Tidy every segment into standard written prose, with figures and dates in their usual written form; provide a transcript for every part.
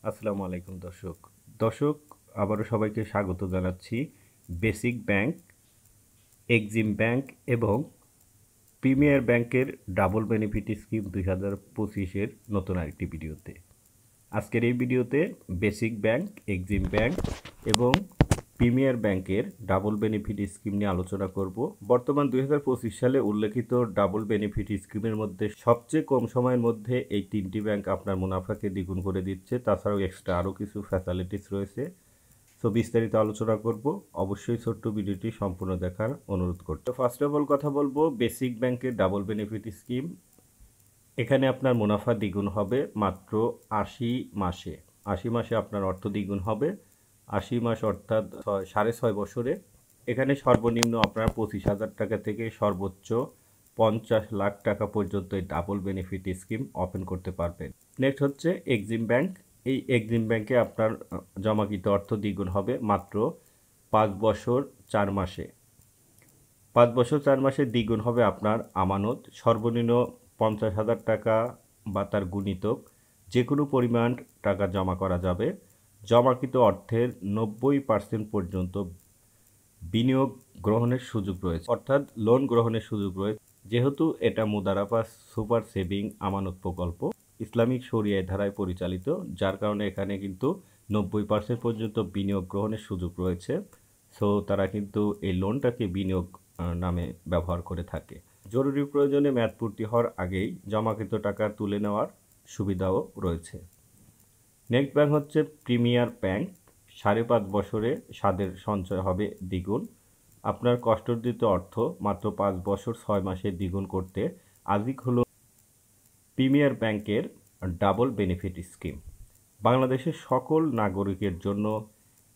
আসসালামু আলাইকুম দর্শক আবারও সবাইকে স্বাগত জানাচ্ছি বেসিক ব্যাংক, এক্সিম ব্যাংক এবং প্রিমিয়ার ব্যাংকের ডাবল বেনিফিট স্কিম 2025-এর নতুন আরেকটি ভিডিওতে। আজকের এই ভিডিওতে বেসিক ব্যাংক, এক্সিম ব্যাংক এবং প্রিমিয়ার ব্যাংকের ডাবল বেনিফিট স্কিম নিয়ে আলোচনা করব। বর্তমান 2025 সালে উল্লেখিত ডাবল বেনিফিট স্কিমের মধ্যে সবচেয়ে কম সময়ের মধ্যে এই তিনটি ব্যাংক আপনার মুনাফাকে দ্বিগুণ করে দিচ্ছে। তাছাড়াও এক্সট্রা আরও কিছু ফ্যাসিলিটিস রয়েছে। তো বিস্তারিত আলোচনা করব, অবশ্যই ছোট্ট ভিডিওটি সম্পূর্ণ দেখার অনুরোধ করতে। ফার্স্ট অফ অল কথা বলবো বেসিক ব্যাংকের ডাবল বেনিফিট স্কিম। এখানে আপনার মুনাফা দ্বিগুণ হবে মাত্র 80 মাসে। 80 মাসে আপনার অর্থ দ্বিগুণ হবে, 80 মাস অর্থাৎ 6.5 বছরে। এখানে সর্বনিম্ন আপনার 25,000 টাকা থেকে সর্বোচ্চ 50 লাখ টাকা পর্যন্ত এই ডাবল বেনিফিট স্কিম ওপেন করতে পারবেন। নেক্সট হচ্ছে এক্সিম ব্যাংক। এই এক্সিম ব্যাংকে আপনার জমাকৃত অর্থ দ্বিগুণ হবে মাত্র 5 বছর 4 মাসে। 5 বছর 4 মাসে দ্বিগুণ হবে আপনার আমানত। সর্বনিম্ন 50,000 টাকা বা তার গুণিতক যে কোনো পরিমাণ টাকা জমা করা যাবে। জমাকৃত অর্থের 90% পর্যন্ত বিনিয়োগ গ্রহণের সুযোগ রয়েছে, অর্থাৎ লোন গ্রহণের সুযোগ রয়েছে। যেহেতু এটা মুদারাবা সুপার সেভিং আমানত প্রকল্প ইসলামিক শরিয়াহ ধারায় পরিচালিত, যার কারণে এখানে কিন্তু 90% পর্যন্ত বিনিয়োগ গ্রহণের সুযোগ রয়েছে। সো তারা কিন্তু এই লোনটাকে বিনিয়োগ নামে ব্যবহার করে থাকে। জরুরি প্রয়োজনে মেয়াদ পূর্তি হওয়ার আগেই জমাকৃত টাকা তুলে নেওয়ার সুবিধাও রয়েছে। নেক্সট ব্যাংক হচ্ছে প্রিমিয়ার ব্যাংক। 5.5 বছরে স্বাদের সঞ্চয় হবে দ্বিগুণ। আপনার কষ্টার্জিত অর্থ মাত্র 5 বছর 6 মাসে দ্বিগুণ করতে আজই হলো প্রিমিয়ার ব্যাংকের ডাবল বেনিফিট স্কিম। বাংলাদেশের সকল নাগরিকের জন্য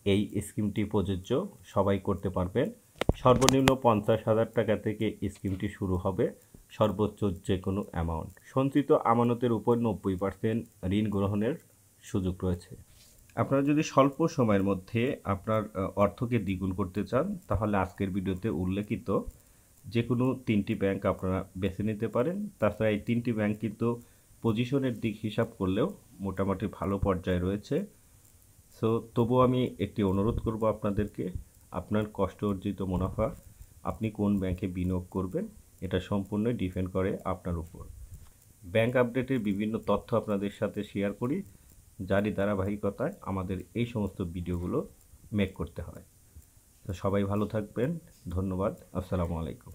এই স্কিমটি প্রযোজ্য, সবাই করতে পারবেন। সর্বনিম্ন 50,000 টাকা থেকে স্কিমটি শুরু হবে, সর্বোচ্চ যে কোনো অ্যামাউন্ট। সঞ্চিত আমানতের উপর 90% ঋণ গ্রহণের সুযোগ রয়েছে। আপনারা যদি স্বল্প সময়ের মধ্যে আপনার অর্থকে দ্বিগুণ করতে চান, তাহলে আজকের ভিডিওতে উল্লেখিত যে কোনো 3টি ব্যাংক আপনারা বেছে নিতে পারেন। তাছাড়া এই 3টি ব্যাংক কিন্তু পজিশনের দিক হিসাব করলেও মোটামুটি ভালো পর্যায়ে রয়েছে। সো তবুও আমি একটি অনুরোধ করব আপনাদেরকে, আপনার কষ্ট অর্জিত মুনাফা আপনি কোন ব্যাংকে বিনিয়োগ করবেন এটা সম্পূর্ণই ডিপেন্ড করে আপনার উপর। ব্যাংক আপডেটের বিভিন্ন তথ্য আপনাদের সাথে শেয়ার করি, যারই ধারাবাহিকতায় আমাদের এই সমস্ত ভিডিওগুলো মেক করতে হয়। তো সবাই ভালো থাকবেন, ধন্যবাদ, আসসালামু আলাইকুম।